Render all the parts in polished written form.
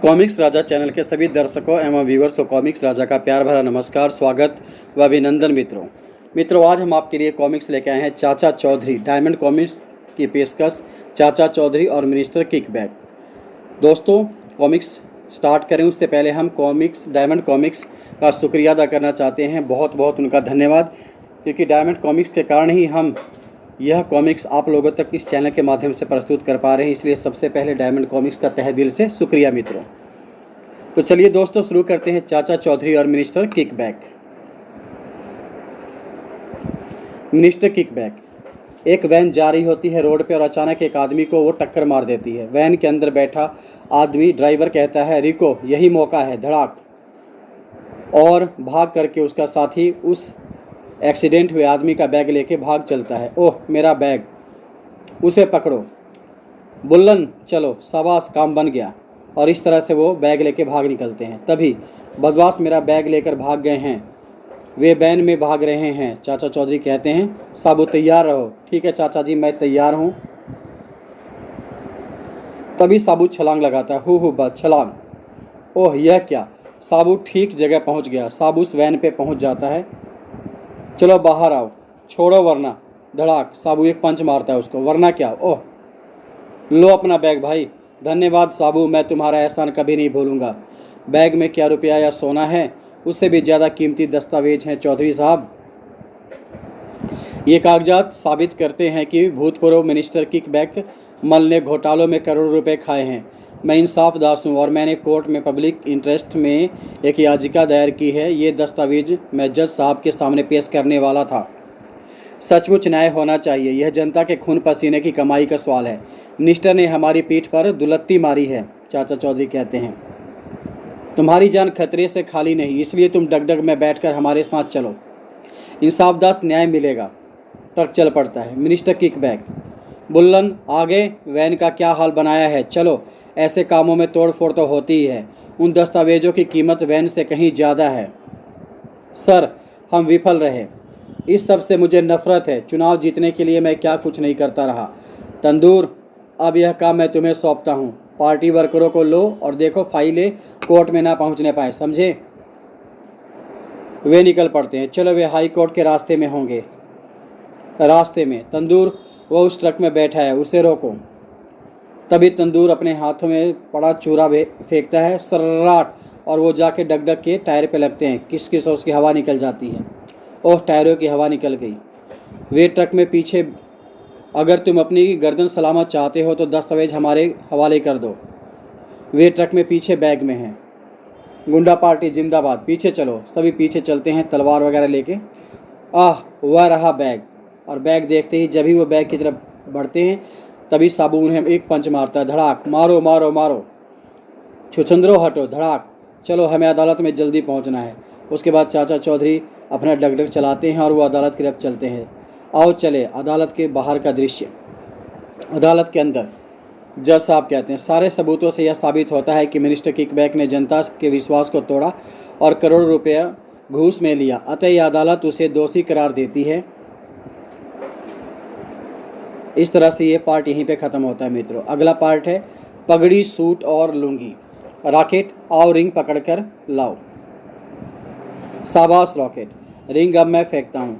Comics राजा channel के सभी दर्शकों एवं व्यूवर्स को कॉमिक्स राजा का प्यार भरा नमस्कार, स्वागत व अभिनंदन। मित्रों आज हम आपके लिए कॉमिक्स लेके आए हैं चाचा चौधरी डायमंड कॉमिक्स की पेशकश चाचा चौधरी और मिनिस्टर किकबैक। दोस्तों कॉमिक्स स्टार्ट करें उससे पहले हम डायमंड कॉमिक्स का शुक्रिया अदा करना चाहते हैं। बहुत बहुत उनका धन्यवाद, क्योंकि डायमंड कॉमिक्स के कारण ही हम यह कॉमिक्स आप लोगों तक इस चैनल के माध्यम से प्रस्तुत कर पा रहे हैं। इसलिए सबसे पहले डायमंड कॉमिक्स का तहे दिल से शुक्रिया मित्रों। तो चलिए दोस्तों शुरू करते हैं चाचा चौधरी और मिनिस्टर किकबैक। Minister kickback. एक वैन जा रही होती है रोड पे और अचानक एक आदमी को वो टक्कर मार देती है। वैन के अंदर बैठा आदमी ड्राइवर कहता है रिको यही मौका है, धड़ाक, और भाग करके उसका साथी उस एक्सीडेंट हुए आदमी का बैग लेके भाग चलता है। ओह मेरा बैग, उसे पकड़ो बुल्लन, चलो शाबाश काम बन गया। और इस तरह से वो बैग लेके भाग निकलते हैं। तभी बदमाश मेरा बैग लेकर भाग गए हैं, वे वैन में भाग रहे हैं। चाचा चौधरी कहते हैं साबू तैयार रहो। ठीक है चाचा जी मैं तैयार हूँ। तभी साबू छलांग लगाता है, हु बस छलांग। ओह यह क्या, साबू ठीक जगह पहुँच गया। साबू उस वैन पे पहुँच जाता है। चलो बाहर आओ, छोड़ो वरना, धड़ाक। साबू एक पंच मारता है उसको। वरना क्या, ओह लो अपना बैग भाई। धन्यवाद साबू, मैं तुम्हारा एहसान कभी नहीं भूलूंगा। बैग में क्या रुपया या सोना है, उससे भी ज़्यादा कीमती दस्तावेज हैं चौधरी साहब। ये कागजात साबित करते हैं कि भूतपूर्व मिनिस्टर किकबैक मल ने घोटालों में करोड़ों रुपए खाए हैं। मैं इंसाफदास हूँ और मैंने कोर्ट में पब्लिक इंटरेस्ट में एक याचिका दायर की है। ये दस्तावेज मैं जज साहब के सामने पेश करने वाला था। सचमुच न्याय होना चाहिए, यह जनता के खून पसीने की कमाई का सवाल है। मिनिस्टर ने हमारी पीठ पर दुलत्ती मारी है। चाचा चौधरी कहते हैं तुम्हारी जान खतरे से खाली नहीं, इसलिए तुम डगडग में बैठकर हमारे साथ चलो, इंसाफदास न्याय मिलेगा। ट्रक चल पड़ता है। मिनिस्टर किकबैक, बुल्लन आगे वैन का क्या हाल बनाया है, चलो ऐसे कामों में तोड़ फोड़ तो होती ही है। उन दस्तावेजों की कीमत वैन से कहीं ज़्यादा है। सर हम विफल रहे, इस सब से मुझे नफरत है। चुनाव जीतने के लिए मैं क्या कुछ नहीं करता रहा। तंदूर अब यह काम मैं तुम्हें सौंपता हूँ। पार्टी वर्करों को लो और देखो फाइलें कोर्ट में ना पहुँचने पाए, समझे। वे निकल पड़ते हैं। चलो वे हाई कोर्ट के रास्ते में होंगे। रास्ते में तंदूर वह उस ट्रक में बैठा है, उसे रोको। तभी तंदूर अपने हाथों में पड़ा चूरा फेंकता है, सर्राट, और वो जाके डगडग के टायर पे लगते हैं। किस किस और उसकी हवा निकल जाती है। ओह टायरों की हवा निकल गई। वे ट्रक में पीछे, अगर तुम अपनी गर्दन सलामत चाहते हो तो दस्तावेज हमारे हवाले कर दो। वे ट्रक में पीछे बैग में हैं। गुंडा पार्टी जिंदाबाद, पीछे चलो। सभी पीछे चलते हैं तलवार वगैरह लेके। आह वह रहा बैग। और बैग देखते ही जब ही वो बैग की तरफ बढ़ते हैं तभी साबू उन्हें एक पंच मारता है, धड़ाक। मारो मारो मारो, छुछंदरो हटो, धड़ाक। चलो हमें अदालत में जल्दी पहुंचना है। उसके बाद चाचा चौधरी अपना डगडग चलाते हैं और वो अदालत की तरफ चलते हैं। आओ चले। अदालत के बाहर का दृश्य। अदालत के अंदर जज साहब कहते हैं सारे सबूतों से यह साबित होता है कि मिनिस्टर किकबैक ने जनता के विश्वास को तोड़ा और करोड़ों रुपया घूस में लिया, अतः यह अदालत उसे दोषी करार देती है। इस तरह से ये पार्ट यहीं पे ख़त्म होता है मित्रों। अगला पार्ट है पगड़ी, सूट और लुंगी। रॉकेट आओ रिंग पकड़ कर लाओ। शाबाश रॉकेट, रिंग अब मैं फेंकता हूँ।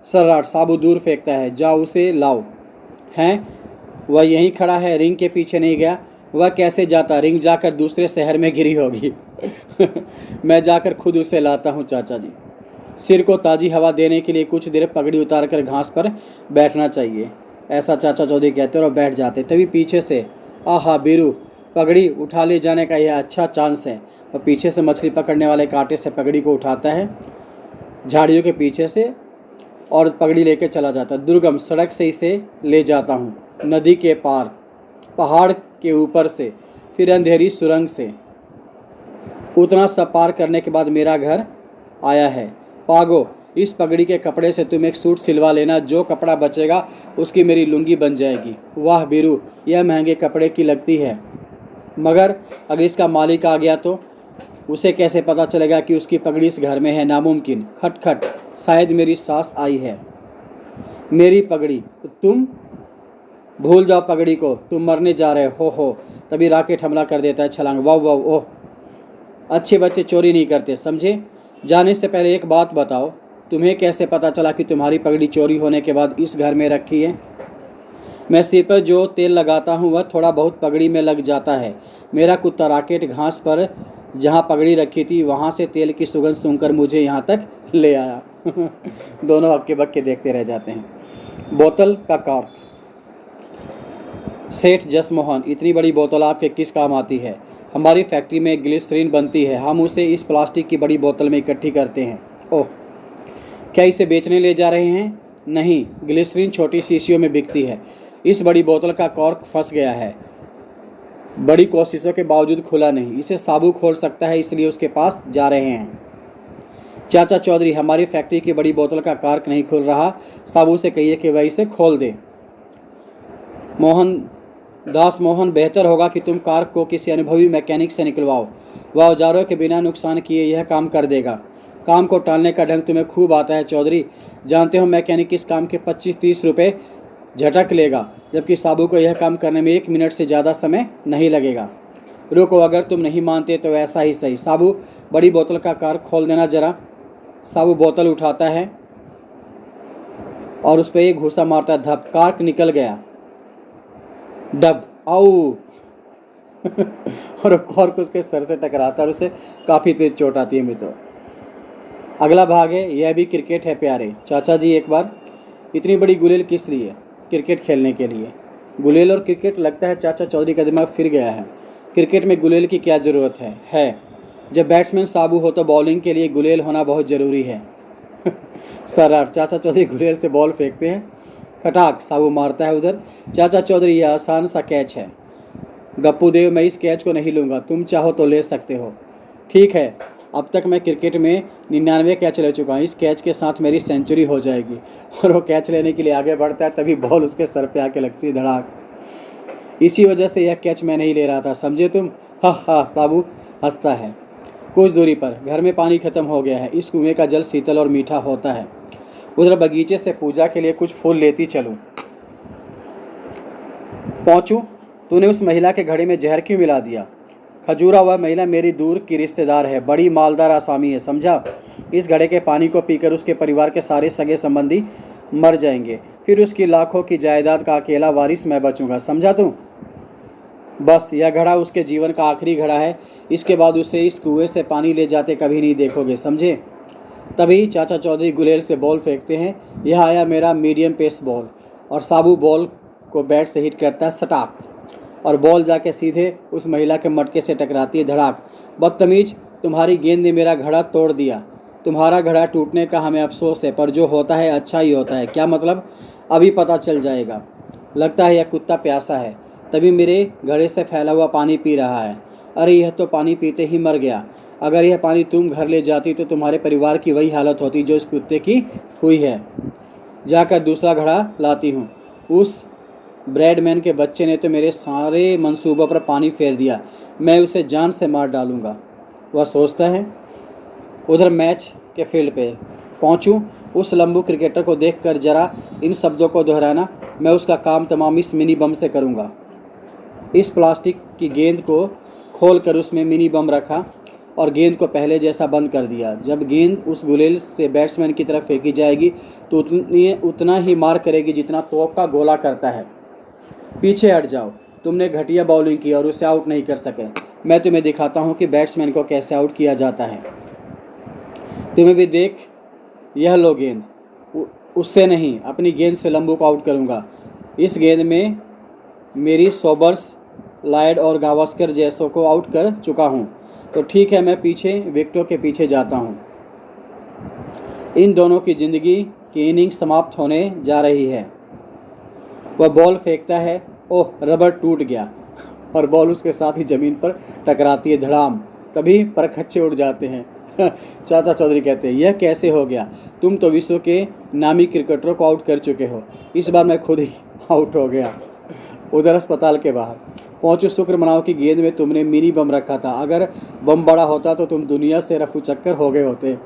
सर्राट, साबू दूर फेंकता है, जाओ उसे लाओ। हैं वह यहीं खड़ा है, रिंग के पीछे नहीं गया। वह कैसे जाता, रिंग जाकर दूसरे शहर में गिरी होगी। मैं जाकर खुद उसे लाता हूँ चाचा जी। सिर को ताज़ी हवा देने के लिए कुछ देर पगड़ी उतार कर घास पर बैठना चाहिए, ऐसा चाचा चौधरी कहते और बैठ जाते। तभी पीछे से आहा बीरू, पगड़ी उठा ले जाने का यह अच्छा चांस है। और पीछे से मछली पकड़ने वाले कांटे से पगड़ी को उठाता है झाड़ियों के पीछे से और पगड़ी लेके चला जाता है। दुर्गम सड़क से इसे ले जाता हूँ, नदी के पार, पहाड़ के ऊपर से, फिर अंधेरी सुरंग से। उतना सब पार करने के बाद मेरा घर आया है। पागो, इस पगड़ी के कपड़े से तुम एक सूट सिलवा लेना, जो कपड़ा बचेगा उसकी मेरी लुंगी बन जाएगी। वाह बीरू, यह महंगे कपड़े की लगती है, मगर अगर इसका मालिक आ गया तो उसे कैसे पता चलेगा कि उसकी पगड़ी इस घर में है। नामुमकिन। खटखट, शायद मेरी सास आई है। मेरी पगड़ी, तुम भूल जाओ पगड़ी को, तुम मरने जा रहे हो। तभी राकेट हमला कर देता है छलांग। वाह वाह ओह, अच्छे बच्चे चोरी नहीं करते समझे। जाने से पहले एक बात बताओ, तुम्हें कैसे पता चला कि तुम्हारी पगड़ी चोरी होने के बाद इस घर में रखी है? मैं सिर पर जो तेल लगाता हूँ वह थोड़ा बहुत पगड़ी में लग जाता है। मेरा कुत्ता राकेट घास पर जहाँ पगड़ी रखी थी वहाँ से तेल की सुगंध सूंघकर मुझे यहाँ तक ले आया। दोनों हक्के बक्के देखते रह जाते हैं। बोतल का कॉर्क। सेठ जसमोहन, इतनी बड़ी बोतल आपके किस काम आती है? हमारी फैक्ट्री में ग्लिसरीन बनती है, हम उसे इस प्लास्टिक की बड़ी बोतल में इकट्ठी करते हैं। ओह, क्या इसे बेचने ले जा रहे हैं? नहीं, ग्लिसरीन छोटी शीशियों में बिकती है। इस बड़ी बोतल का कॉर्क फंस गया है, बड़ी कोशिशों के बावजूद खुला नहीं। इसे साबू खोल सकता है, इसलिए उसके पास जा रहे हैं। चाचा चौधरी, हमारी फैक्ट्री की बड़ी बोतल का कॉर्क नहीं खुल रहा, साबू से कहिए कि वह इसे खोल दे। मोहन, बेहतर होगा कि तुम कॉर्क को किसी अनुभवी मैकेनिक से निकलवाओ। वह औजारों के बिना नुकसान किए यह काम कर देगा। काम को टालने का ढंग तुम्हें खूब आता है चौधरी। जानते हो मैकेनिक इस काम के 25-30 रुपये झटक लेगा, जबकि साबू को यह काम करने में 1 मिनट से ज़्यादा समय नहीं लगेगा। रुको, अगर तुम नहीं मानते तो ऐसा ही सही। साबू, बड़ी बोतल का कॉर्क खोल देना जरा। साबू बोतल उठाता है और उस पर एक घूसा मारता है। धप, कॉर्क निकल गया। डब, आऊ। और कॉर्क उसके सर से टकराता है और उसे काफ़ी तेज चोट आती है। मित्रों, अगला भाग है, यह भी क्रिकेट है प्यारे। चाचा जी, एक बार इतनी बड़ी गुलेल किस लिए? क्रिकेट खेलने के लिए। गुलेल और क्रिकेट, लगता है चाचा चौधरी का दिमाग फिर गया है। क्रिकेट में गुलेल की क्या ज़रूरत है। जब बैट्समैन साबू हो तो बॉलिंग के लिए गुलेल होना बहुत ज़रूरी है। सर, चाचा चौधरी गुलेल से बॉल फेंकते हैं, खटाक, साबू मारता है उधर। चाचा चौधरी, यह आसान सा कैच है। गप्पू देव, मैं इस कैच को नहीं लूँगा, तुम चाहो तो ले सकते हो। ठीक है, अब तक मैं क्रिकेट में 99 कैच ले चुका हूँ, इस कैच के साथ मेरी सेंचुरी हो जाएगी। और वो कैच लेने के लिए आगे बढ़ता है, तभी बॉल उसके सर पे आके लगती है, धड़ाक। इसी वजह से यह कैच मैं नहीं ले रहा था, समझे तुम? हा हा, साबू हंसता है। कुछ दूरी पर घर में पानी खत्म हो गया है। इस कुएं का जल शीतल और मीठा होता है। उधर बगीचे से पूजा के लिए कुछ फूल लेती चलूं। पहुंचूं, तूने उस महिला के घड़े में जहर क्यों मिला दिया? खजूरा, वह महिला मेरी दूर की रिश्तेदार है, बड़ी मालदार आसामी है, समझा? इस घड़े के पानी को पीकर उसके परिवार के सारे सगे संबंधी मर जाएंगे, फिर उसकी लाखों की जायदाद का अकेला वारिस मैं बचूंगा, समझा तू? बस, यह घड़ा उसके जीवन का आखिरी घड़ा है। इसके बाद उसे इस कुएं से पानी ले जाते कभी नहीं देखोगे, समझे? तभी चाचा चौधरी गुलेल से बॉल फेंकते हैं। यह आया मेरा मीडियम पेस बॉल, और साबू बॉल को बैट से हिट करता है, सटाक, और बॉल जाके सीधे उस महिला के मटके से टकराती है, धड़ाक। बदतमीज, तुम्हारी गेंद ने मेरा घड़ा तोड़ दिया। तुम्हारा घड़ा टूटने का हमें अफसोस है, पर जो होता है अच्छा ही होता है। क्या मतलब? अभी पता चल जाएगा। लगता है यह कुत्ता प्यासा है, तभी मेरे घड़े से फैला हुआ पानी पी रहा है। अरे, यह तो पानी पीते ही मर गया। अगर यह पानी तुम घर ले जाती तो तुम्हारे परिवार की वही हालत होती जो इस कुत्ते की हुई है। जाकर दूसरा घड़ा लाती हूँ। उस ब्रैडमैन के बच्चे ने तो मेरे सारे मंसूबों पर पानी फेर दिया। मैं उसे जान से मार डालूंगा, वह सोचता है। उधर मैच के फील्ड पे पहुँचूँ, उस लंबू क्रिकेटर को देखकर जरा इन शब्दों को दोहराना। मैं उसका काम तमाम इस मिनी बम से करूँगा। इस प्लास्टिक की गेंद को खोलकर उसमें मिनी बम रखा और गेंद को पहले जैसा बंद कर दिया। जब गेंद उस गुलेल से बैट्समैन की तरफ फेंकी जाएगी तो उतना ही मार करेगी जितना तोप का गोला करता है। पीछे हट जाओ, तुमने घटिया बॉलिंग की और उसे आउट नहीं कर सके। मैं तुम्हें दिखाता हूँ कि बैट्समैन को कैसे आउट किया जाता है। तुम्हें भी देख, यह लो गेंद। उससे नहीं, अपनी गेंद से लंबू को आउट करूँगा। इस गेंद में मेरी सोबर्स, लायड और गावस्कर जैसों को आउट कर चुका हूँ। तो ठीक है, मैं पीछे विकेटों के पीछे जाता हूँ। इन दोनों की ज़िंदगी की इनिंग समाप्त होने जा रही है। वह बॉल फेंकता है, ओह, रबर टूट गया और बॉल उसके साथ ही ज़मीन पर टकराती है, धड़ाम। तभी परखच्चे उड़ जाते हैं। चाचा चौधरी कहते हैं, यह कैसे हो गया? तुम तो विश्व के नामी क्रिकेटरों को आउट कर चुके हो, इस बार मैं खुद ही आउट हो गया। उधर अस्पताल के बाहर पहुँचो, शुक्र मनाओ कि गेंद में तुमने मिनी बम रखा था। अगर बम बड़ा होता तो तुम दुनिया से रफू चक्कर हो गए होते।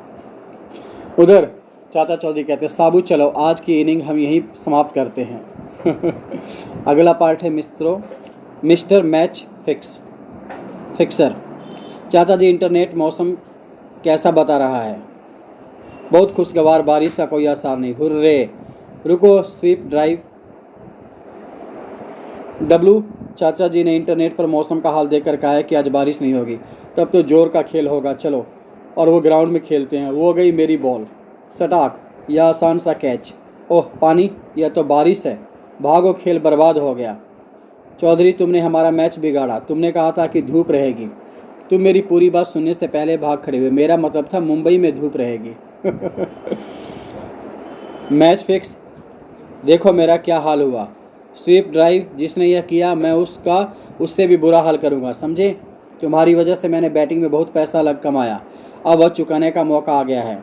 उधर चाचा चौधरी कहते हैं, साबू चलो, आज की इनिंग हम यहीं समाप्त करते हैं। अगला पार्ट है मित्रों, मिस्टर मैच फिक्सर। चाचा जी, इंटरनेट मौसम कैसा बता रहा है? बहुत खुशगवार, बारिश का कोई आसार नहीं। हुर्रे! रुको, स्वीप ड्राइव। डब्लू, चाचा जी ने इंटरनेट पर मौसम का हाल देखकर कहा है कि आज बारिश नहीं होगी। तब तो जोर का खेल होगा, चलो। और वो ग्राउंड में खेलते हैं। वो गई मेरी बॉल, सटाक, यह आसान सा कैच। ओह पानी, यह तो बारिश है। भागो, खेल बर्बाद हो गया। चौधरी, तुमने हमारा मैच बिगाड़ा। तुमने कहा था कि धूप रहेगी। तुम मेरी पूरी बात सुनने से पहले भाग खड़े हुए। मेरा मतलब था मुंबई में धूप रहेगी। मैच फिक्स, देखो मेरा क्या हाल हुआ। स्वीप ड्राइव, जिसने यह किया मैं उससे भी बुरा हाल करूंगा, समझे? तुम्हारी वजह से मैंने बैटिंग में बहुत पैसा कमाया। अब वह चुकाने का मौका आ गया है।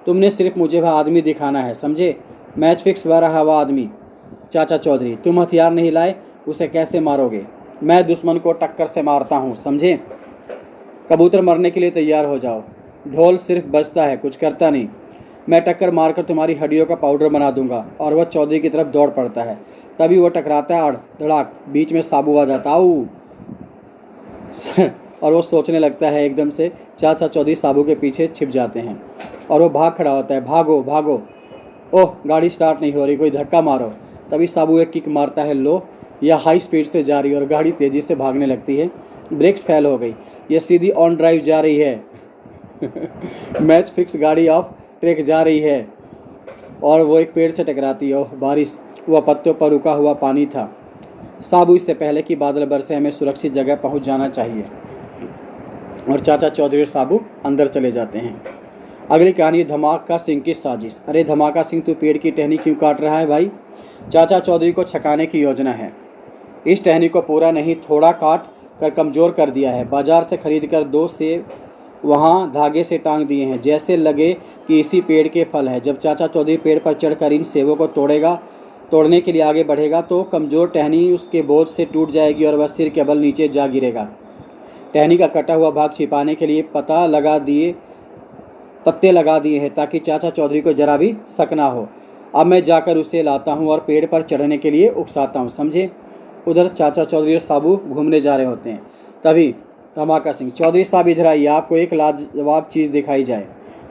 तुमने सिर्फ मुझे वह आदमी दिखाना है, समझे? मैच फिक्स, वह रहा वह आदमी। चाचा चौधरी, तुम हथियार नहीं लाए, उसे कैसे मारोगे? मैं दुश्मन को टक्कर से मारता हूँ, समझे? कबूतर मरने के लिए तैयार हो जाओ। ढोल सिर्फ बजता है, कुछ करता नहीं। मैं टक्कर मारकर तुम्हारी हड्डियों का पाउडर बना दूंगा। और वह चौधरी की तरफ दौड़ पड़ता है। तभी वह टकराता है, अड़ धड़ाक, बीच में साबू आ जाता। आऊ! और वो सोचने लगता है। एकदम से चाचा चौधरी साबू के पीछे छिप जाते हैं और वो भाग खड़ा होता है। भागो भागो! ओह, गाड़ी स्टार्ट नहीं हो रही, कोई धक्का मारो। तभी साबू एक किक मारता है। लो, यह हाई स्पीड से जा रही है और गाड़ी तेज़ी से भागने लगती है। ब्रेक्स फेल हो गई, यह सीधी ऑन ड्राइव जा रही है। मैच फिक्स, गाड़ी ऑफ ट्रैक जा रही है और वो एक पेड़ से टकराती है। ओह बारिश! वह पत्तों पर रुका हुआ पानी था। साबू, इससे पहले कि बादल बरसे हमें सुरक्षित जगह पहुंच जाना चाहिए। और चाचा चौधरी और साबू अंदर चले जाते हैं। अगली कहानी, धमाका सिंह की साजिश। अरे धमाका सिंह, तू पेड़ की टहनी क्यों काट रहा है भाई? चाचा चौधरी को छकाने की योजना है। इस टहनी को पूरा नहीं, थोड़ा काट कर कमज़ोर कर दिया है। बाजार से खरीद कर 2 सेब वहाँ धागे से टांग दिए हैं, जैसे लगे कि इसी पेड़ के फल है। जब चाचा चौधरी पेड़ पर चढ़कर इन सेबों को तोड़ने के लिए आगे बढ़ेगा तो कमज़ोर टहनी उसके बोझ से टूट जाएगी और वह सिर के बल नीचे जा गिरेगा। टहनी का कटा हुआ भाग छिपाने के लिए पत्ते लगा दिए हैं ताकि चाचा चौधरी को जरा भी शक ना हो। अब मैं जाकर उसे लाता हूँ और पेड़ पर चढ़ने के लिए उकसाता हूँ, समझे? उधर चाचा चौधरी और साबू घूमने जा रहे होते हैं। तभी धमाका सिंह, चौधरी साहब इधर आइए, आपको एक लाजवाब चीज़ दिखाई जाए।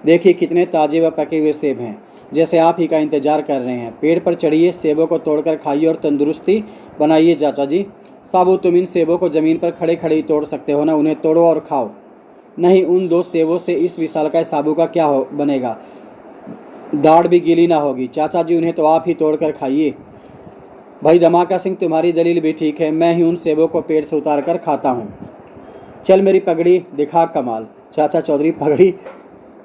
देखिए कितने ताज़े व पके हुए सेब हैं, जैसे आप ही का इंतजार कर रहे हैं। पेड़ पर चढ़िए, सेबों को तोड़कर खाइए और तंदुरुस्ती बनाइए चाचा जी। साबू, तुम इन सेबों को ज़मीन पर खड़े खड़े ही तोड़ सकते हो ना, उन्हें तोड़ो और खाओ। नहीं, उन 2 सेबों से इस विशालकाय साबू का क्या बनेगा? दाढ़ भी गीली ना होगी। चाचा जी, उन्हें तो आप ही तोड़ कर खाइए। भाई धमाका सिंह, तुम्हारी दलील भी ठीक है, मैं ही उन सेबों को पेड़ से उतार कर खाता हूँ। चल मेरी पगड़ी दिखा कमाल। चाचा चौधरी पगड़ी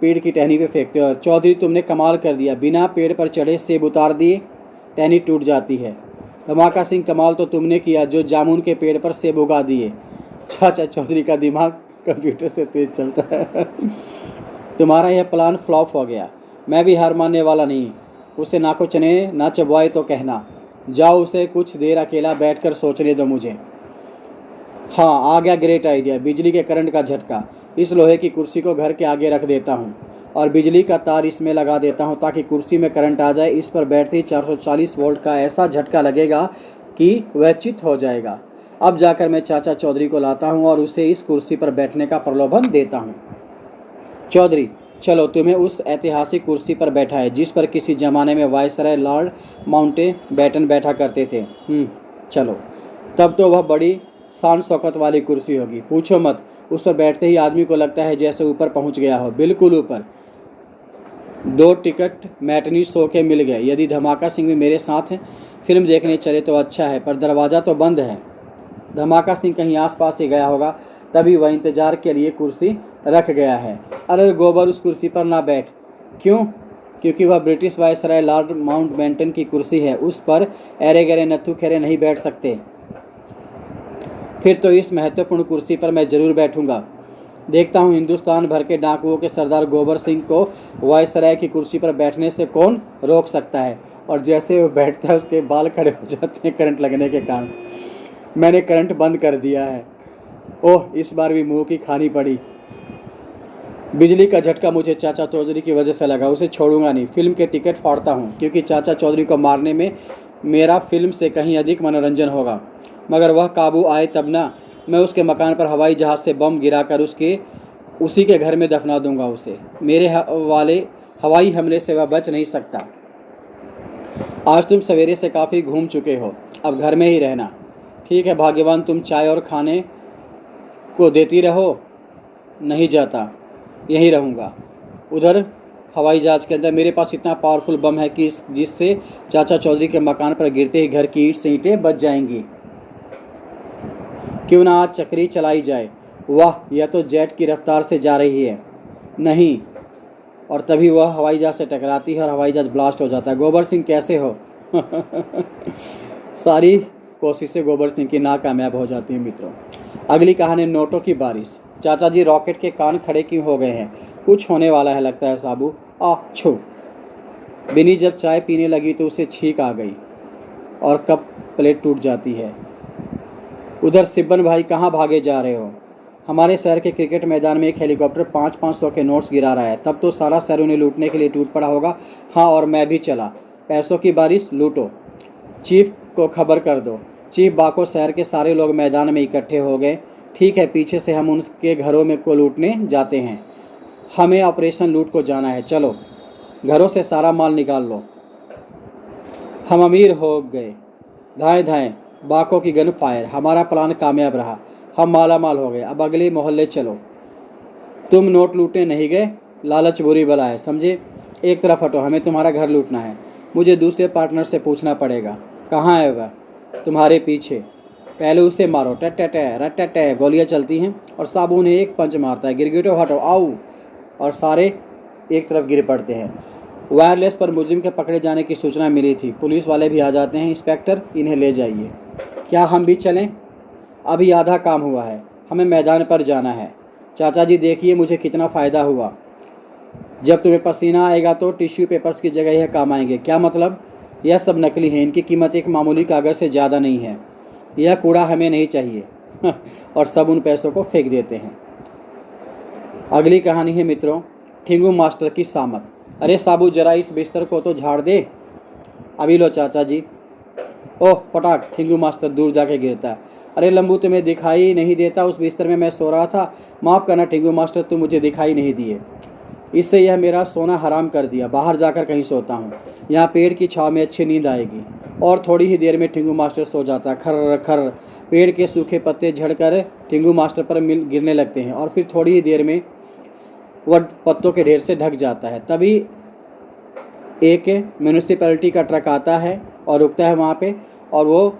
पेड़ की टहनी पे फेंकते और चौधरी, तुमने कमाल कर दिया, बिना पेड़ पर चढ़े सेब उतार दिए, टहनी टूट जाती है। धमाका सिंह, कमाल तो तुमने किया जो जामुन के पेड़ पर सेब उगा दिए। चाचा चौधरी का दिमाग कंप्यूटर से तेज चलता है। तुम्हारा यह प्लान फ्लॉप हो गया। मैं भी हार मानने वाला नहीं। उसे ना को चने ना चबवाए तो कहना। जाओ, उसे कुछ देर अकेला बैठकर सोचने दो मुझे। हाँ, आ गया ग्रेट आइडिया, बिजली के करंट का झटका। इस लोहे की कुर्सी को घर के आगे रख देता हूँ और बिजली का तार इसमें लगा देता हूँ ताकि कुर्सी में करंट आ जाए। इस पर बैठते ही 440 वोल्ट का ऐसा झटका लगेगा कि वह चित हो जाएगा। अब जाकर मैं चाचा चौधरी को लाता हूँ और उसे इस कुर्सी पर बैठने का प्रलोभन देता हूँ। चौधरी, चलो, तुम्हें उस ऐतिहासिक कुर्सी पर बैठा है जिस पर किसी ज़माने में वायसराय लॉर्ड माउंटबेटन बैठा करते थे। चलो। तब तो वह बड़ी शान शौकत वाली कुर्सी होगी, पूछो मत। उस पर बैठते ही आदमी को लगता है जैसे ऊपर पहुंच गया हो, बिल्कुल ऊपर। 2 टिकट मैटनी शो के मिल गए। यदि धमाका सिंह भी मेरे साथ फिल्म देखने चले तो अच्छा है, पर दरवाज़ा तो बंद है। धमाका सिंह कहीं आसपास ही गया होगा, तभी वह इंतजार के लिए कुर्सी रख गया है। अरे गोबर, उस कुर्सी पर ना बैठ। क्यों? क्योंकि वह ब्रिटिश वायसराय लॉर्ड माउंटबेटन की कुर्सी है, उस पर एरे गरे नत्थू खेरे नहीं बैठ सकते। फिर तो इस महत्वपूर्ण कुर्सी पर मैं जरूर बैठूंगा। देखता हूँ हिंदुस्तान भर के डाकुओं के सरदार गोबर सिंह को वायसराय की कुर्सी पर बैठने से कौन रोक सकता है। और जैसे वो बैठता है उसके बाल खड़े हो जाते हैं करंट लगने के कारण। मैंने करंट बंद कर दिया है। ओह, इस बार भी मुंह की खानी पड़ी। बिजली का झटका मुझे चाचा चौधरी की वजह से लगा, उसे छोड़ूंगा नहीं। फिल्म के टिकट फाड़ता हूँ क्योंकि चाचा चौधरी को मारने में मेरा फिल्म से कहीं अधिक मनोरंजन होगा। मगर वह काबू आए तब ना। मैं उसके मकान पर हवाई जहाज़ से बम गिराकर उसी के घर में दफना दूंगा उसे। मेरे वाले हवाई हमले से वह बच नहीं सकता। आज तुम सवेरे से काफ़ी घूम चुके हो, अब घर में ही रहना। ठीक है भाग्यवान, तुम चाय और खाने को देती रहो। नहीं जाता, यहीं रहूँगा। उधर हवाई जहाज़ के अंदर मेरे पास इतना पावरफुल बम है कि जिससे चाचा चौधरी के मकान पर गिरते ही घर की ईंट से ईंटें बच जाएंगी। क्यों ना आज चक्री चलाई जाए। वाह, यह तो जेट की रफ्तार से जा रही है। नहीं। और तभी वह हवाई जहाज़ से टकराती है और हवाई जहाज़ ब्लास्ट हो जाता है। गोबर सिंह कैसे हो? सारी कोशिशें गोबर सिंह की नाकामयाब हो जाती हैं मित्रों। अगली कहानी, नोटों की बारिश। चाचा जी रॉकेट के कान खड़े क्यों हो गए हैं? कुछ होने वाला है लगता है साबू। छू। बिनी जब चाय पीने लगी तो उसे छींक आ गई और कप प्लेट टूट जाती है। उधर सिब्बन भाई कहाँ भागे जा रहे हो? हमारे शहर के क्रिकेट मैदान में एक हेलीकॉप्टर 500-500 के नोट्स गिरा रहा है। तब तो सारा शहर उन्हें लूटने के लिए टूट पड़ा होगा। हाँ, और मैं भी चला। पैसों की बारिश, लूटो। चीफ को खबर कर दो। चीफ बाको शहर के सारे लोग मैदान में इकट्ठे हो गए। ठीक है, पीछे से हम उनके घरों में को लूटने जाते हैं। हमें ऑपरेशन लूट को जाना है। चलो, घरों से सारा माल निकाल लो। हम अमीर हो गए। धाएं धाएं, बाको की गन फायर। हमारा प्लान कामयाब रहा, हम माला माल हो गए। अब अगले मोहल्ले चलो। तुम नोट लूटने नहीं गए? लालच बुरी बला है, समझे? एक तरफ हटो, हमें तुम्हारा घर लूटना है। मुझे दूसरे पार्टनर से पूछना पड़ेगा। कहाँ है वह? तुम्हारे पीछे। पहले उसे मारो। टट गोलियाँ चलती हैं और साबू ने एक पंच मारता है। गिरगिटो हटो, आओ। और सारे एक तरफ गिर पड़ते हैं। वायरलेस पर मुजरिम के पकड़े जाने की सूचना मिली थी। पुलिस वाले भी आ जाते हैं। इंस्पेक्टर, इन्हें ले जाइए। क्या हम भी चलें? अभी आधा काम हुआ है, हमें मैदान पर जाना है। चाचा जी देखिए मुझे कितना फ़ायदा हुआ। जब तुम्हें पसीना आएगा तो टिश्यू पेपर्स की जगह यह काम आएंगे। क्या मतलब? यह सब नकली है, इनकी कीमत एक मामूली कागज़ से ज़्यादा नहीं है। यह कूड़ा हमें नहीं चाहिए। और सब उन पैसों को फेंक देते हैं। अगली कहानी है मित्रों, ठिंगू मास्टर की सामत। अरे साबू, जरा इस बिस्तर को तो झाड़ दे। अभी लो चाचा जी। ओह फटाक, ठिंगू मास्टर दूर जाके गिरता है। अरे लंबू, तुम्हें दिखाई नहीं देता? उस बिस्तर में मैं सो रहा था। माफ़ करना ठिंगू मास्टर, तुम मुझे दिखाई नहीं दिए। इससे यह मेरा सोना हराम कर दिया। बाहर जाकर कहीं सोता हूँ, यहाँ पेड़ की छाँव में अच्छी नींद आएगी। और थोड़ी ही देर में ठिंगू मास्टर सो जाता है। खर्र खर्र, पेड़ के सूखे पत्ते झड़कर ठिंगू मास्टर पर गिरने लगते हैं और फिर थोड़ी ही देर में वह पत्तों के ढेर से ढक जाता है। तभी एक म्यूनिसिपैलिटी का ट्रक आता है और रुकता है वहाँ पे। और वो,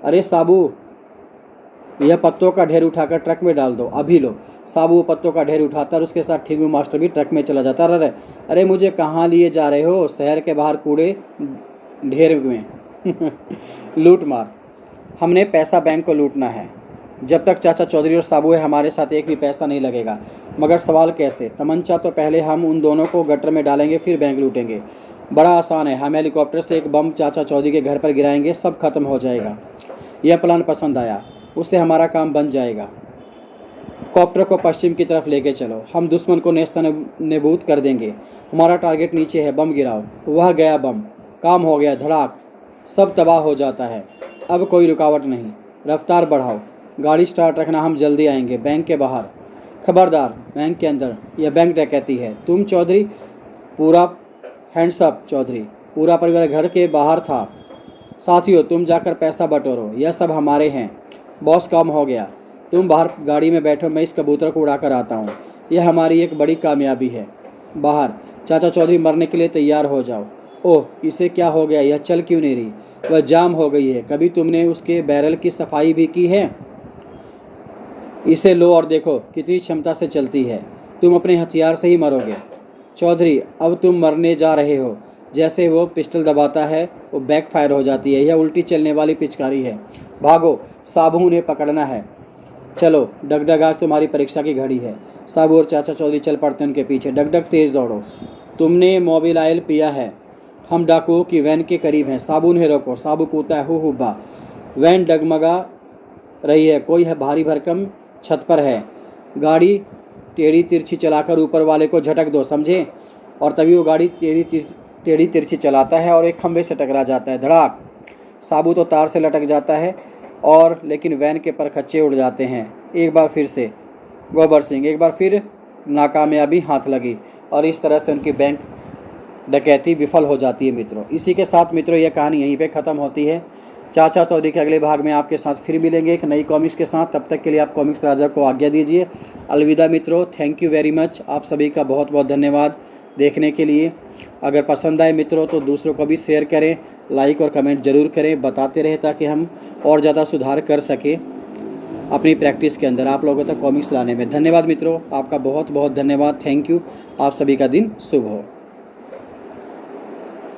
अरे साबू, यह पत्तों का ढेर उठाकर ट्रक में डाल दो। अभी लो। साबू पत्तों का ढेर उठाता और उसके साथ ठिंगू मास्टर भी ट्रक में चला जाता। अरे अरे, मुझे कहाँ लिए जा रहे हो? शहर के बाहर कूड़े ढेर में। लूट मार। हमने पैसा बैंक को लूटना है। जब तक चाचा चौधरी और साबू है हमारे साथ एक भी पैसा नहीं लगेगा। मगर सवाल कैसे? तमंचा तो पहले हम उन दोनों को गटर में डालेंगे, फिर बैंक लूटेंगे। बड़ा आसान है, हम हेलीकॉप्टर से एक बम चाचा चौधरी के घर पर गिराएंगे, सब खत्म हो जाएगा। यह प्लान पसंद आया, उससे हमारा काम बन जाएगा। कॉप्टर को पश्चिम की तरफ लेके चलो, हम दुश्मन को नेस्तनाबूद कर देंगे। हमारा टारगेट नीचे है, बम गिराओ। वह गया बम, काम हो गया, धड़ाक, सब तबाह हो जाता है। अब कोई रुकावट नहीं, रफ्तार बढ़ाओ, गाड़ी स्टार्ट रखना, हम जल्दी आएंगे। बैंक के बाहर, खबरदार बैंक के अंदर, यह बैंक डकैती है। तुम चौधरी, पूरा हैंड्स अप चौधरी, पूरा परिवार घर के बाहर था। साथियों, तुम जाकर पैसा बटोरो, यह सब हमारे हैं। बॉस, काम हो गया, तुम बाहर गाड़ी में बैठो, मैं इस कबूतर को उड़ा कर आता हूँ। यह हमारी एक बड़ी कामयाबी है। बाहर, चाचा चौधरी मरने के लिए तैयार हो जाओ। ओह, इसे क्या हो गया? यह चल क्यों नहीं रही? वह जाम हो गई है। कभी तुमने उसके बैरल की सफाई भी की है? इसे लो और देखो कितनी क्षमता से चलती है। तुम अपने हथियार से ही मरोगे। चौधरी, अब तुम मरने जा रहे हो। जैसे वो पिस्टल दबाता है वो बैक फायर हो जाती है। यह उल्टी चलने वाली पिचकारी है। भागो, साबू ने पकड़ना है। चलो डगडग, आज तुम्हारी परीक्षा की घड़ी है। साबू और चाचा चौधरी चल पड़ते हैं उनके पीछे। डगडग, तेज़ दौड़ो। तुमने मोबिल ऑयल पिया है? हम डाकुओं की वैन के करीब हैं। साबू ने रोको। साबू कूदता है, हुब्बा। वैन डगमगा रही है, कोई है भारी भरकम छत पर है। गाड़ी टेढ़ी तिरछी चलाकर ऊपर वाले को झटक दो, समझे? और तभी वो गाड़ी टेढ़ी तिरछी चलाता है और एक खंभे से टकरा जाता है। धड़ाक। साबुत और तार से लटक जाता है और लेकिन वैन के परखच्चे उड़ जाते हैं। एक बार फिर से गोबर सिंह, एक बार फिर नाकामयाबी हाथ लगी और इस तरह से उनकी बैंक डकैती विफल हो जाती है मित्रों। इसी के साथ मित्रों यह कहानी यहीं पे ख़त्म होती है। चाचा चौधरी के अगले भाग में आपके साथ फिर मिलेंगे एक नई कॉमिक्स के साथ। तब तक के लिए आप कॉमिक्स राजा को आज्ञा दीजिए। अलविदा मित्रों, थैंक यू वेरी मच। आप सभी का बहुत बहुत धन्यवाद देखने के लिए। अगर पसंद आए मित्रों तो दूसरों को भी शेयर करें, लाइक और कमेंट ज़रूर करें, बताते रहें ताकि हम और ज़्यादा सुधार कर सकें अपनी प्रैक्टिस के अंदर आप लोगों तक कॉमिक्स लाने में। धन्यवाद मित्रों, आपका बहुत बहुत धन्यवाद। Thank you. आप सभी का दिन शुभ हो।